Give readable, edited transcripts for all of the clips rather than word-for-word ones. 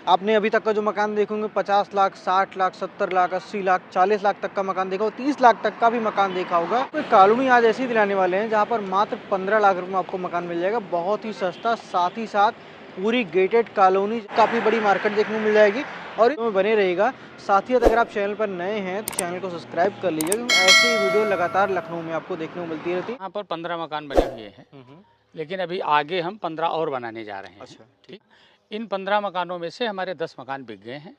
आपने अभी तक का जो मकान देखोगे 50 लाख, 60 लाख, 70 लाख, 80 लाख, 40 लाख तक का मकान देखा होगा, 30 लाख तक का भी मकान देखा होगा। तो कॉलोनी आज ऐसी दिलाने वाले हैं जहाँ पर मात्र 15 लाख रुपए में आपको मकान मिल जाएगा, बहुत ही सस्ता। साथ ही साथ पूरी गेटेड कॉलोनी, काफ़ी बड़ी मार्केट देखने को मिल जाएगी और इसमें बने रहेगा। साथ ही अगर आप चैनल पर नए हैं तो चैनल को सब्सक्राइब कर लीजिए, क्योंकि ऐसी ही वीडियो लगातार लखनऊ में आपको देखने को मिलती रहती है। यहाँ पर 15 मकान बने हुए हैं, लेकिन अभी आगे हम 15 और बनाने जा रहे हैं। अच्छा, ठीक। इन 15 मकानों में से हमारे 10 मकान बिक गए हैं,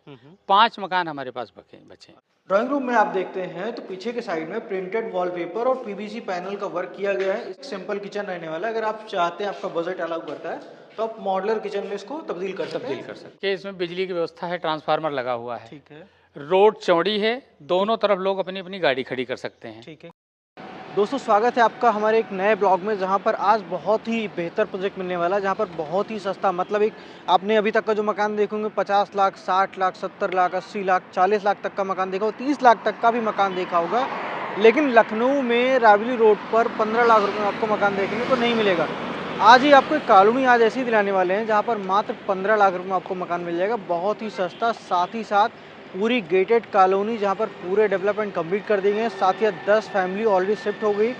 5 मकान हमारे पास बचे। ड्राइंग रूम में आप देखते हैं तो पीछे के साइड में प्रिंटेड वॉलपेपर और पीवीसी पैनल का वर्क किया गया है। सिंपल किचन रहने वाला है। अगर आप चाहते हैं, आपका बजट अलाउ करता है, तो आप मॉड्यूलर किचन में इसको तब्दील कर सकते हैं। इसमें बिजली की व्यवस्था है, ट्रांसफार्मर लगा हुआ है। ठीक है। रोड चौड़ी है, दोनों तरफ लोग अपनी अपनी गाड़ी खड़ी कर सकते हैं। ठीक है दोस्तों, स्वागत है आपका हमारे एक नए ब्लॉग में, जहां पर आज बहुत ही बेहतर प्रोजेक्ट मिलने वाला है, जहां पर बहुत ही सस्ता, मतलब एक आपने अभी तक का जो मकान देखोगे 50 लाख, 60 लाख, 70 लाख, 80 लाख, 40 लाख तक का मकान देखा होगा, 30 लाख तक का भी मकान देखा होगा, लेकिन लखनऊ में रावली रोड पर 15 लाख रुपये में आपको मकान देखने को नहीं मिलेगा। आज ही आपको एक कॉलोनी आज ऐसी दिलाने वाले हैं जहाँ पर मात्र 15 लाख रुपये में आपको मकान मिल जाएगा, बहुत ही सस्ता। साथ ही साथ पूरी गेटेड कॉलोनी, जहाँ पर पूरे डेवलपमेंट कंप्लीट कर दिए गए हैं। साथ ही 10 फैमिली ऑलरेडी शिफ्ट हो गई।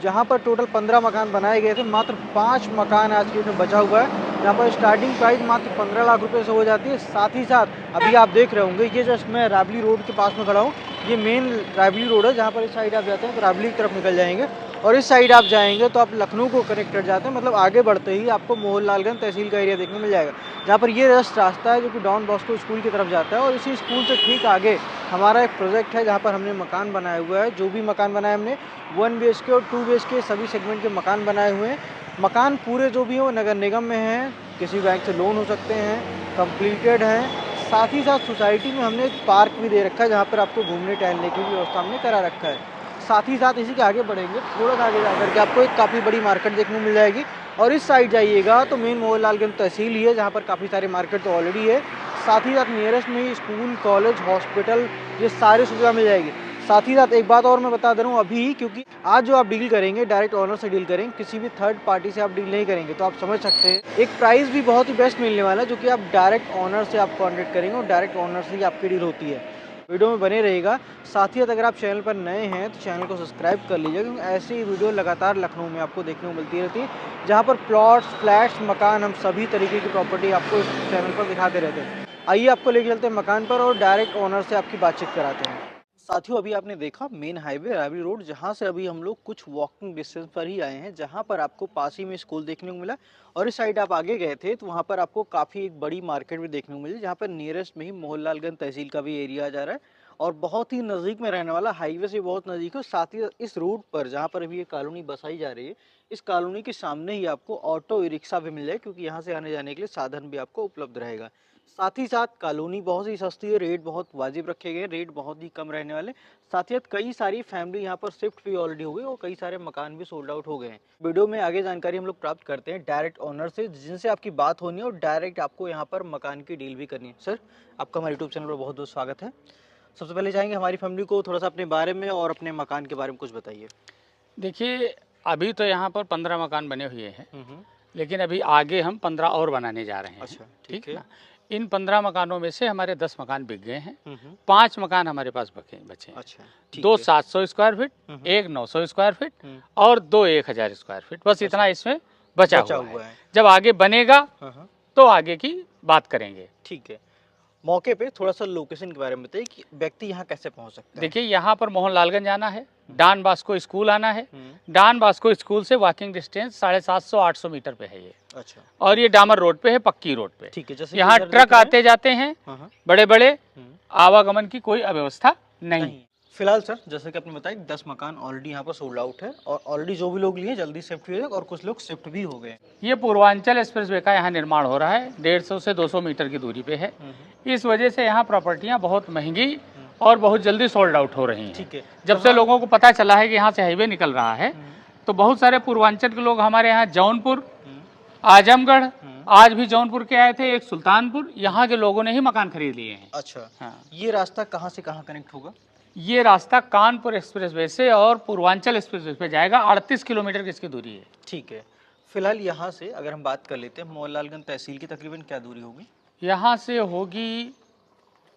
जहाँ पर टोटल 15 मकान बनाए गए थे, मात्र 5 मकान आज के डेट में बचा हुआ है, जहाँ पर स्टार्टिंग प्राइस मात्र 15 लाख रुपए से हो जाती है। साथ ही साथ अभी आप देख रहे होंगे, ये जस्ट मैं रावली रोड के पास में खड़ा हूँ, ये मेन रावली रोड है, जहाँ पर इस साइड आप जाते हैं तो रावली की तरफ निकल जाएंगे और इस साइड आप जाएंगे तो आप लखनऊ को कनेक्ट कर जाते हैं। मतलब आगे बढ़ते ही आपको मोहनलालगंज तहसील का एरिया देखने को मिल जाएगा, जहाँ पर ये जस्ट रास्ता है जो कि डॉन बॉस्को स्कूल की तरफ जाता है। और इसी स्कूल से ठीक आगे हमारा एक प्रोजेक्ट है, जहाँ पर हमने मकान बनाया हुआ है। जो भी मकान बनाए हमने 1 BHK और 2 BHK सभी सेगमेंट के मकान बनाए हुए हैं। मकान पूरे जो भी हो नगर निगम में हैं, किसी बैंक से लोन हो सकते हैं, कंप्लीटेड हैं। साथ ही साथ सोसाइटी में हमने एक पार्क भी दे रखा है, जहाँ पर आपको घूमने टहलने की भी व्यवस्था हमने करा रखा है। साथ ही साथ इसी के आगे बढ़ेंगे, थोड़ा सा आगे जाकर के आपको एक काफ़ी बड़ी मार्केट देखने को मिल जाएगी। और इस साइड जाइएगा तो मेन मोहनलालगंज तहसील ही है, जहाँ पर काफ़ी सारे मार्केट तो ऑलरेडी है। साथ ही साथ नियरेस्ट में ही स्कूल, कॉलेज, हॉस्पिटल, ये सारी सुविधा मिल जाएगी। साथ ही साथ एक बात और मैं बता दे रहा हूँ अभी, क्योंकि आज जो आप डील करेंगे डायरेक्ट ऑनर से डील करेंगे, किसी भी थर्ड पार्टी से आप डील नहीं करेंगे, तो आप समझ सकते हैं एक प्राइस भी बहुत ही बेस्ट मिलने वाला है, जो कि आप डायरेक्ट ऑनर से आप कॉन्टेक्ट करेंगे और डायरेक्ट ऑनर से ही आपकी डील होती है। वीडियो में बने रहेगा। साथ ही अगर आप चैनल पर नए हैं तो चैनल को सब्सक्राइब कर लीजिए, क्योंकि ऐसी ही वीडियो लगातार लखनऊ में आपको देखने को मिलती रहती है, जहाँ पर प्लॉट्स, फ्लैट्स, मकान, हम सभी तरीके की प्रॉपर्टी आपको इस चैनल पर दिखाते रहते हैं। आइए आपको लेके चलते हैं मकान पर और डायरेक्ट ओनर से आपकी बातचीत कराते हैं। साथियों, अभी आपने देखा मेन हाईवे रावली रोड, जहाँ से अभी हम लोग कुछ वॉकिंग डिस्टेंस पर ही आए हैं, जहाँ पर आपको पास ही में स्कूल देखने को मिला। और इस साइड आप आगे गए थे तो वहाँ पर आपको काफ़ी एक बड़ी मार्केट भी देखने को मिली, जहाँ पर नियरेस्ट में ही मोहनलालगंज तहसील का भी एरिया आ जा रहा है और बहुत ही नज़दीक में रहने वाला, हाईवे से बहुत नज़दीक है। साथ ही इस रोड पर जहाँ पर अभी ये कॉलोनी बसाई जा रही है, इस कॉलोनी के सामने ही आपको ऑटो रिक्शा भी मिल जाए, क्योंकि यहाँ से आने जाने के लिए साधन भी आपको उपलब्ध रहेगा। साथ ही साथ कॉलोनी बहुत ही सस्ती है, रेट बहुत वाजिब रखे गए, रेट बहुत ही कम रहने वाले। साथ ही साथ कई सारी फैमिली यहाँ पर शिफ्ट भी ऑलरेडी हो गई और कई सारे मकान भी सोल्ड आउट हो गए हैं। वीडियो में आगे जानकारी हम लोग प्राप्त करते हैं डायरेक्ट ओनर से, जिनसे आपकी बात होनी है और डायरेक्ट आपको यहाँ पर मकान की डील भी करनी है। सर, आपका हमारे यूट्यूब चैनल पर बहुत बहुत स्वागत है। सबसे पहले चाहेंगे हमारी फैमिली को थोड़ा सा अपने बारे में और अपने मकान के बारे में कुछ बताइए। देखिए, अभी तो यहाँ पर 15 मकान बने हुए हैं, लेकिन अभी आगे हम 15 और बनाने जा रहे हैं। अच्छा, ठीक है। इन 15 मकानों में से हमारे 10 मकान बिक गए हैं, 5 मकान हमारे पास बचे हैं। अच्छा, 2 700 स्क्वायर फीट, एक 900 स्क्वायर फीट और 2 1000 स्क्वायर फीट, बस इतना इसमें बचा हुआ है। जब आगे बनेगा तो आगे की बात करेंगे। ठीक है, मौके पे थोड़ा सा लोकेशन के बारे में बताइए कि व्यक्ति यहाँ कैसे पहुँच सकता है। देखिए, यहाँ पर मोहनलालगंज आना है, डॉन बॉस्को स्कूल आना है, डॉन बॉस्को स्कूल से वॉकिंग डिस्टेंस 750-800 मीटर पे है ये। अच्छा, और ये डामर रोड पे है, पक्की रोड पे। ठीक है, जैसे यहाँ ट्रक आते जाते हैं बड़े बड़े, आवागमन की कोई अव्यवस्था नहीं। फिलहाल सर, जैसे कि आपने बताया 10 मकान ऑलरेडी यहाँ पर सोल्ड आउट है और ऑलरेडी जो भी लोग लिए जल्दी शिफ्ट हुए और कुछ लोग शिफ्ट भी हो गए। ये पूर्वांचल एक्सप्रेसवे का यहाँ निर्माण हो रहा है, 150 से 200 मीटर की दूरी पे है। इस वजह से यहाँ प्रॉपर्टियाँ बहुत महंगी और बहुत जल्दी सोल्ड आउट हो रही हैं। ठीक है, जब से लोगों को पता चला है कि यहाँ से हाईवे निकल रहा है, तो बहुत सारे पूर्वांचल के लोग हमारे यहाँ जौनपुर, आजमगढ़, आज भी जौनपुर के आए थे, एक सुल्तानपुर, यहाँ के लोगों ने ही मकान खरीद लिए हैं। अच्छा, हाँ। ये रास्ता कहाँ से कहाँ कनेक्ट होगा? ये रास्ता कानपुर एक्सप्रेसवे से और पूर्वांचल एक्सप्रेसवे पे जाएगा, 38 किलोमीटर की इसकी दूरी है। ठीक है, फिलहाल यहाँ से अगर हम बात कर लेते हैं मोहनलालगंज तहसील की तकरीबन क्या दूरी होगी? यहाँ से होगी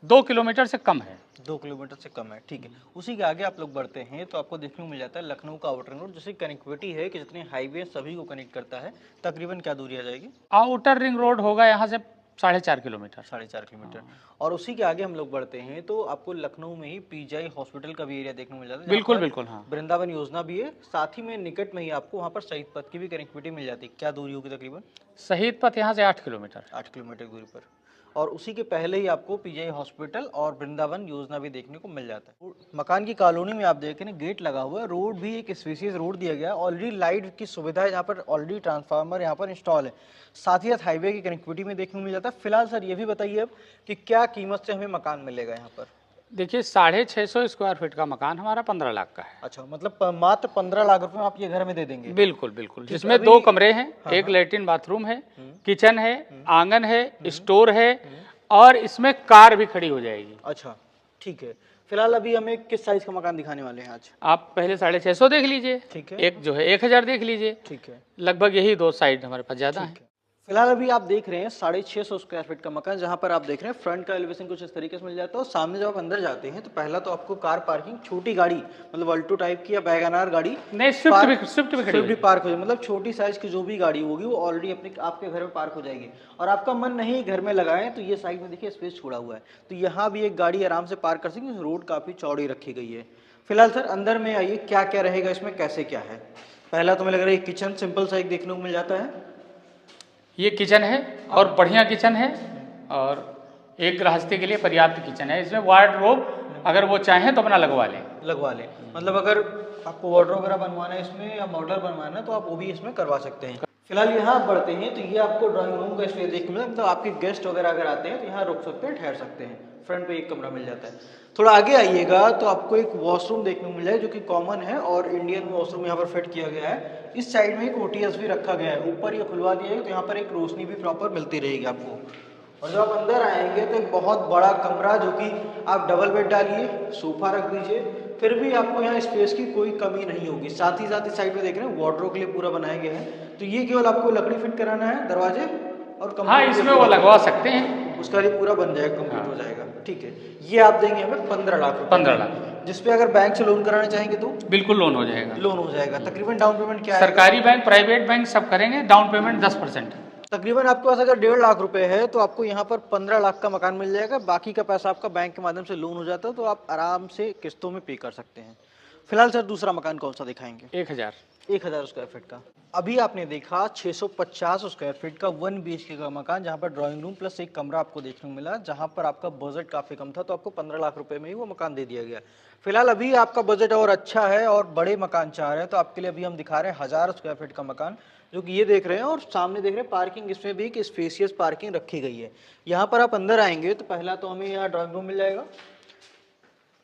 2 किलोमीटर से कम है। 2 किलोमीटर से कम है, ठीक है। उसी के आगे आप लोग बढ़ते हैं तो आपको देखने को मिल जाता है लखनऊ का आउटर रिंग रोड, जिसकी कनेक्टिविटी है कि जितने हाईवे सभी को कनेक्ट करता है। तकरीबन क्या दूरी आ जाएगी? आउटर रिंग रोड होगा यहाँ से 4.5 किलोमीटर। 4.5 किलोमीटर। और उसी के आगे हम लोग बढ़ते हैं तो आपको लखनऊ में ही पीजीआई हॉस्पिटल का भी एरिया देखने को मिल जाता है। बिल्कुल बिल्कुल, हाँ। वृंदावन योजना भी है, साथ ही में निकट में ही आपको वहाँ पर शहीद पथ की भी कनेक्टिविटी मिल जाती है। क्या दूरी होगी तकरीबन? शहीद पथ यहाँ से 8 किलोमीटर। 8 किलोमीटर दूरी पर। और उसी के पहले ही आपको पीजीआई हॉस्पिटल और वृंदावन योजना भी देखने को मिल जाता है। मकान की कॉलोनी में आप देखें गेट लगा हुआ है, रोड भी एक स्पेशियस रोड दिया गया है। ऑलरेडी लाइट की सुविधा है, यहाँ पर ऑलरेडी ट्रांसफार्मर यहाँ पर इंस्टॉल है। साथ ही साथ हाईवे की कनेक्टिविटी में देखने को मिल जाता है। फिलहाल सर ये भी बताइए अब कि क्या कीमत से हमें मकान मिलेगा यहाँ पर? देखिए 650 स्क्वायर फीट का मकान हमारा 15 लाख का है। अच्छा, मतलब मात्र 15 लाख रुपए में आप ये घर में दे देंगे? बिल्कुल बिल्कुल, जिसमें 2 कमरे हैं, एक लेटरिन बाथरूम है, किचन है, आंगन है, स्टोर है और इसमें कार भी खड़ी हो जाएगी। अच्छा, ठीक है। फिलहाल अभी हमें किस साइज का मकान दिखाने वाले हैं आज? आप पहले 650 देख लीजिए, ठीक है। एक जो है 1000 देख लीजिए, ठीक है। लगभग यही 2 साइड हमारे पास ज़्यादा है। फिलहाल अभी आप देख रहे हैं 650 स्क्वायर फीट का मकान, जहां पर आप देख रहे हैं फ्रंट का एलिवेशन कुछ इस तरीके से मिल जाता है। और सामने जब आप अंदर जाते हैं तो पहला तो आपको कार पार्किंग, छोटी गाड़ी मतलब अल्टो टाइप की या वैगनआर गाड़ी नहीं, स्विफ्ट भी खड़ी पार्क हो जाए, मतलब छोटी साइज की जो भी गाड़ी होगी वो ऑलरेडी अपने आपके घर में पार्क हो जाएगी। और आपका मन नहीं घर में लगाएं तो ये साइड में देखिए स्पेस छोड़ा हुआ है, तो यहाँ भी एक गाड़ी आराम से पार्क कर सकते हैं। रोड काफी चौड़ी रखी गई है। फिलहाल सर अंदर में आइए, क्या क्या रहेगा इसमें, कैसे क्या है? पहला तो मुझे लग रहा है किचन सिंपल सा एक देखने को मिल जाता है। ये किचन है और बढ़िया किचन है और एक गृहस्थी के लिए पर्याप्त किचन है। इसमें वार्डरोब अगर वो चाहें तो अपना लगवा लें। मतलब अगर आपको वार्डरोब वगैरह बनवाना है इसमें या मॉडल बनवाना है तो आप वो भी इसमें करवा सकते हैं। फिलहाल यहाँ बढ़ते हैं तो ये आपको ड्राइंग रूम का स्पेस देखने को मिला, मतलब आपके गेस्ट वगैरह अगर आते हैं तो यहाँ रुक सकते हैं, ठहर सकते हैं। फ्रंट पे एक कमरा मिल जाता है। थोड़ा आगे आइएगा तो आपको एक वॉशरूम देखने को मिल जाए जो कि कॉमन है और इंडियन वॉशरूम यहाँ पर फिट किया गया है। इस साइड में एक ओटीएस भी रखा गया है, ऊपर ये खुलवा दिया है तो यहाँ पर एक रोशनी भी प्रॉपर मिलती रहेगी आपको। और जब आप अंदर आएंगे तो एक बहुत बड़ा कमरा जो कि आप डबल बेड डालिए, सोफा रख दीजिए, फिर भी आपको यहाँ स्पेस की कोई कमी नहीं होगी। साथ ही इस साइड में देख रहे हैं वार्डरोब के लिए पूरा बनाया गया है, तो ये केवल आपको लकड़ी फिट कराना है, दरवाजे और हाँ, इसमें वो लगवा सकते हैं, उसका लिए पूरा बन जाएगा, कंप्लीट हो जाएगा। ठीक है, ये आप देंगे हमें 15 लाख रुपए। 15 लाख, जिसपे अगर बैंक से लोन कराना चाहेंगे तो बिल्कुल लोन हो जाएगा। लोन हो जाएगा। तकरीबन डाउन पेमेंट क्या है? सरकारी बैंक, प्राइवेट बैंक सब करेंगे, डाउन पेमेंट 10%। तकरीबन आपके पास अगर 1.5 लाख रुपए है तो आपको यहाँ पर 15 लाख का मकान मिल जाएगा। बाकी का पैसा आपका बैंक के माध्यम से लोन हो जाता है, तो आप आराम से किस्तों में पे कर सकते हैं। फिलहाल सर दूसरा मकान कौन सा दिखाएंगे? 1000 स्क्वायर फीट का। अभी आपने देखा 650 स्क्वायर फीट का 1 BHK का मकान, जहाँ पर ड्राइंग रूम प्लस एक कमरा आपको देखने को मिला, जहाँ पर आपका बजट काफ़ी कम था, तो आपको 15 लाख रुपए में ही वो मकान दे दिया गया। फिलहाल अभी आपका बजट और अच्छा है और बड़े मकान चाह रहे हैं तो आपके लिए अभी हम दिखा रहे हैं 1000 स्क्वायर फीट का मकान, जो कि ये देख रहे हैं। और सामने देख रहे हैं पार्किंग, इसमें भी एक स्पेशियस पार्किंग रखी गई है। यहाँ पर आप अंदर आएंगे तो पहला तो हमें यहाँ ड्राइंग रूम मिल जाएगा।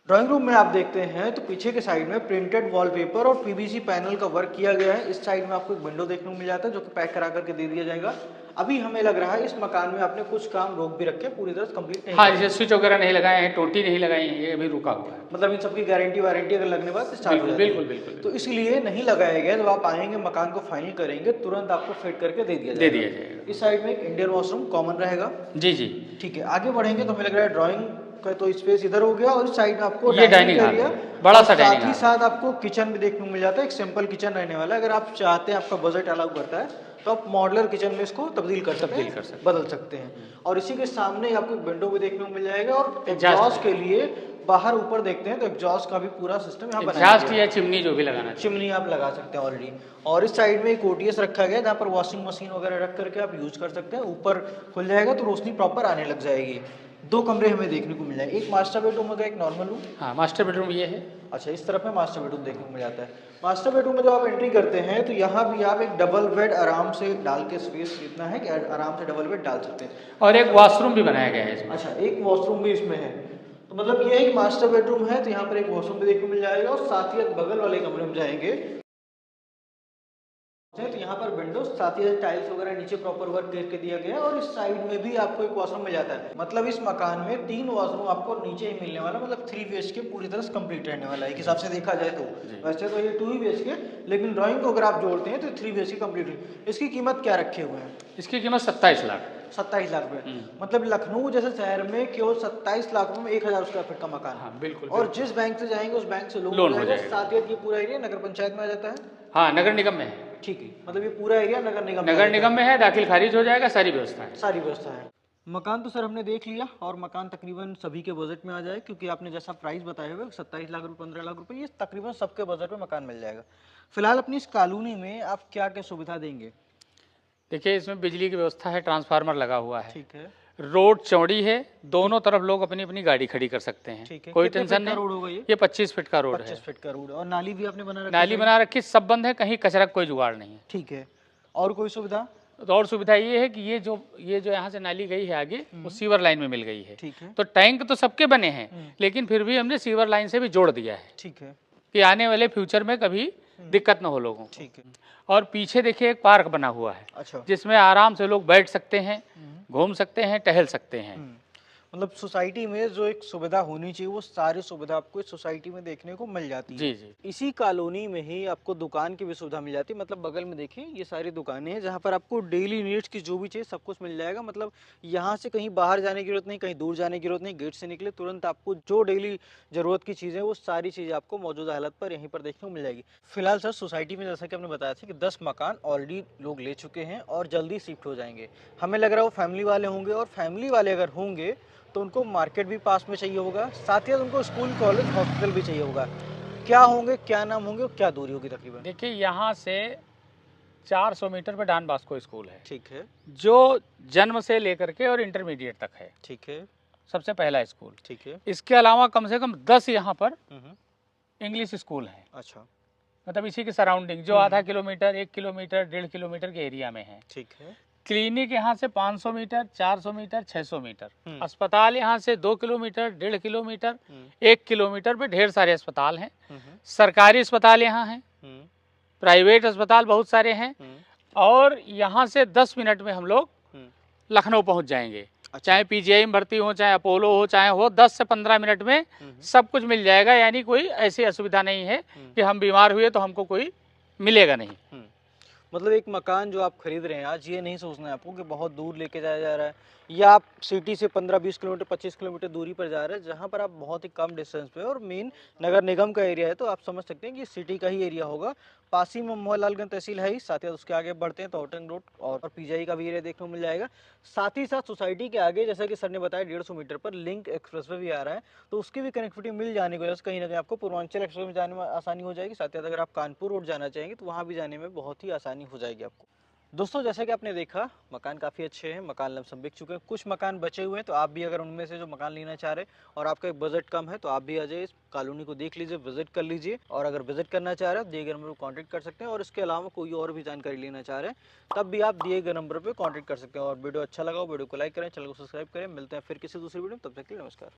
ड्राइंग रूम में आप देखते हैं तो पीछे के साइड में प्रिंटेड वॉलपेपर और पीवीसी पैनल का वर्क किया गया है। इस साइड में आपको एक विंडो देखने को मिल जाता है जो कि पैक करा करके दे दिया जाएगा। अभी हमें लग रहा है इस मकान में आपने कुछ काम रोक भी रखे, पूरी तरह कंप्लीट नहीं। हाँ, जैसे स्विच वगैरह नहीं लगाए हैं, टोटी नहीं लगाई है, ये अभी रुका हुआ है। मतलब इन सबकी गारंटी वारंटी अगर लगने बाद स्टार्ट हो जाती है। बिल्कुल बिल्कुल। तो इसलिए नहीं लगाया गया। जब आप आएंगे मकान को फाइनल करेंगे तुरंत आपको फिट करके दे दिया जाएगा। इस साइड में एक इंडियन वॉशरूम कॉमन रहेगा। जी जी, ठीक है। आगे बढ़ेंगे तो हमें लग रहा है ड्राइंग का तो स्पेस इधर हो गया और इस साइड में आपको ये डाइनिंग एरिया, बड़ा सा डाइनिंग, साथ ही साथ आपको किचन भी देखने को मिल जाता है। एक सिंपल किचन रहने वाला है। अगर आप चाहते हैं, आपका बजट अलाउ करता है, तो आप मॉडुलर किचन में इसको तब्दील कर सकते हैं, बदल सकते हैं। और इसी के सामने आपको एक विंडो भी देखने को मिल जाएगा। और एग्जॉस्ट के लिए बाहर ऊपर देखते हैं तो एग्जॉस्ट का भी पूरा सिस्टम यहाँ बनाया गया है। चिमनी जो भी लगाना, चिमनी आप लगा सकते हैं ऑलरेडी। और इस साइड में एक ओटीएस रखा गया जहाँ पर वॉशिंग मशीन वगैरह रख करके आप यूज कर सकते हैं। ऊपर खुल जाएगा तो रोशनी प्रॉपर आने लग जाएगी। 2 कमरे हमें देखने को मिल जाए, एक मास्टर बेडरूम होगा, एक नॉर्मल रूम। हाँ, मास्टर बेडरूम ये है। अच्छा, इस तरफ में मास्टर बेडरूम देखने को मिल जाता है। मास्टर बेडरूम में जब आप एंट्री करते हैं तो यहाँ भी आप एक डबल बेड आराम से डाल के, स्पेस इतना है कि आराम से डबल बेड डाल सकते हैं। और एक वॉशरूम भी बनाया गया है इसमें। अच्छा, एक वॉशरूम भी इसमें है। तो मतलब ये एक मास्टर बेडरूम है तो यहाँ पर एक वॉशरूम भी देखने को मिल जाएगा। और साथ ही बगल वाले कमरे में जाएंगे तो यहाँ पर विंडोज, साथ ही टाइल्स वगैरह नीचे प्रॉपर वर्क करके दिया गया है। और इस साइड में भी आपको एक वॉशरूम मिल जाता है। मतलब इस मकान में 3 वॉशरूम आपको नीचे ही मिलने वाला, मतलब 3 BHK पूरी तरह से कंप्लीट रहने वाला है। एक हिसाब से देखा जाए तो वैसे तो ये 2 BHK, लेकिन ड्राइंग को अगर आप जोड़ते हैं तो 3 BHK कंप्लीट है। इसकी कीमत क्या रखे हुए हैं? इसकी कीमत 27 लाख। 27 लाख रुपए। मतलब लखनऊ जैसे शहर में केवल 27 लाख रुपए में 1000 स्क्वायर फीट का मकान। हाँ बिल्कुल। और जिस बैंक से जाएंगे उस बैंक से लोन हो जाएगा। साथ ही ये पूरा एरिया नगर पंचायत में आ जाता है। हाँ, नगर निगम में है। ठीक है, मतलब ये पूरा एरिया नगर निगम में है, दाखिल खारिज हो जाएगा, सारी व्यवस्था है। सारी व्यवस्था है। मकान तो सर हमने देख लिया, और मकान तकरीबन सभी के बजट में आ जाए, क्योंकि आपने जैसा प्राइस बताया हुआ 27 लाख रुपए 15 लाख रुपए, ये तकरीबन सबके बजट में मकान मिल जाएगा। फिलहाल अपनी इस कॉलोनी में आप क्या क्या सुविधा देंगे? देखिए, इसमें बिजली की व्यवस्था है, ट्रांसफार्मर लगा हुआ है, ठीक है, रोड चौड़ी है, दोनों तरफ लोग अपनी अपनी गाड़ी खड़ी कर सकते हैं। ठीक है, कोई कितने टेंशन फीट का नहीं। रोड होगा ये? ये 25 फीट का रोड है। 25 फीट का रोड है। और नाली भी आपने बना रखी है? नाली बना रखी, सब बंद है, कहीं कचरा का कोई जुगाड़ नहीं है। ठीक है, और कोई सुविधा? तो और सुविधा ये है कि ये जो यहाँ से नाली गई है आगे, वो सीवर लाइन में मिल गई है। ठीक है, तो टैंक तो सबके बने हैं, लेकिन फिर भी हमने सीवर लाइन से भी जोड़ दिया है। ठीक है, कि आने वाले फ्यूचर में कभी दिक्कत ना हो लोगों को। ठीक है। और पीछे देखिए एक पार्क बना हुआ है, अच्छा, जिसमें आराम से लोग बैठ सकते हैं, घूम सकते हैं, टहल सकते हैं। मतलब सोसाइटी में जो एक सुविधा होनी चाहिए वो सारी सुविधा आपको इस सोसाइटी में देखने को मिल जाती है। जी जी। इसी कॉलोनी में ही आपको दुकान की भी सुविधा मिल जाती है। मतलब बगल में देखिए ये सारी दुकानें हैं जहाँ पर आपको डेली नीड्स की जो भी चाहिए सब कुछ मिल जाएगा। मतलब यहाँ से कहीं बाहर जाने की जरूरत नहीं, कहीं दूर जाने की जरूरत नहीं, गेट से निकले तुरंत आपको जो डेली जरूरत की चीज़ें वो सारी चीज़ें आपको मौजूदा हालत पर यहीं पर देखने को मिल जाएगी। फिलहाल सर सोसाइटी में जैसा कि आपने बताया था कि 10 मकान ऑलरेडी लोग ले चुके हैं और जल्दी शिफ्ट हो जाएंगे। हमें लग रहा है वो फैमिली वाले होंगे, और फैमिली वाले अगर होंगे तो उनको मार्केट भी पास में चाहिए होगा, साथ ही उनको स्कूल कॉलेज हॉस्पिटल भी चाहिए होगा। क्या होंगे, क्या नाम होंगे और क्या दूरी होगी तकरीबन? देखिए, यहाँ से 400 मीटर पर डॉन बॉस्को स्कूल है, ठीक है, जो जन्म से लेकर के और इंटरमीडिएट तक है। ठीक है, सबसे पहला स्कूल। ठीक है। इसके अलावा कम से कम 10 यहाँ पर इंग्लिश स्कूल हैं। अच्छा, मतलब इसी की सराउंडिंग, जो आधा किलोमीटर, 1 किलोमीटर, 1.5 किलोमीटर के एरिया में है। ठीक है। क्लिनिक यहाँ से 500 मीटर, 400 मीटर, 600 मीटर। अस्पताल यहाँ से 2 किलोमीटर, 1.5 किलोमीटर, 1 किलोमीटर पे ढेर सारे अस्पताल हैं। सरकारी अस्पताल यहाँ हैं, प्राइवेट अस्पताल बहुत सारे हैं, और यहाँ से 10 मिनट में हम लोग लखनऊ पहुँच जाएंगे। चाहे पीजीआई में भर्ती हो, चाहे अपोलो हो, चाहे हो, 10 से 15 मिनट में सब कुछ मिल जाएगा। यानी कोई ऐसी असुविधा नहीं है कि हम बीमार हुए तो हमको कोई मिलेगा नहीं। मतलब एक मकान जो आप खरीद रहे हैं आज, ये नहीं सोचना है आपको कि बहुत दूर लेके जाया जा रहा है, या आप सिटी से 15-20 किलोमीटर 25 किलोमीटर दूरी पर जा रहे हैं, जहाँ पर आप बहुत ही कम डिस्टेंस पे, और मेन नगर निगम का एरिया है, तो आप समझ सकते हैं कि सिटी का ही एरिया होगा। पास ही में मोहनलालगंज तहसील है ही, साथ ही उसके आगे बढ़ते हैं तो आउटिंग रोड और पीजीआई का भी एरिया देखने को मिल जाएगा। साथ ही साथ सोसाइटी के आगे, जैसा कि सर ने बताया, 150 मीटर पर लिंक एक्सप्रेसवे भी आ रहा है, तो उसकी भी कनेक्टिविटी मिल जाने की वजह से कहीं ना कहीं आपको पूर्वांचल एक्सप्रेस में जाने में आसानी हो जाएगी। साथ ही अगर आप कानपुर रोड जाना चाहेंगे तो वहाँ भी जाने में बहुत ही आसानी हो जाएगी आपको। दोस्तों, जैसा कि आपने देखा, मकान काफ़ी अच्छे हैं, मकान लमसम बिक चुके हैं, कुछ मकान बचे हुए हैं, तो आप भी अगर उनमें से जो मकान लेना चाह रहे हैं और आपका एक बजट कम है तो आप भी आ जाइए, इस कॉलोनी को देख लीजिए, विजिट कर लीजिए। और अगर विजिट करना चाह रहे हैं तो दिए गए नंबर पर कॉन्टैक्ट कर सकते हैं, और इसके अलावा कोई और भी जानकारी लेना चाह रहे हैं तब भी आप दिए गए नंबर पर कॉन्टैक्ट कर सकते हैं। और वीडियो अच्छा लगा हो वीडियो को लाइक करें, चैनल को सब्सक्राइब करें। मिलते हैं फिर किसी दूसरी वीडियो में, तब तक के लिए नमस्कार।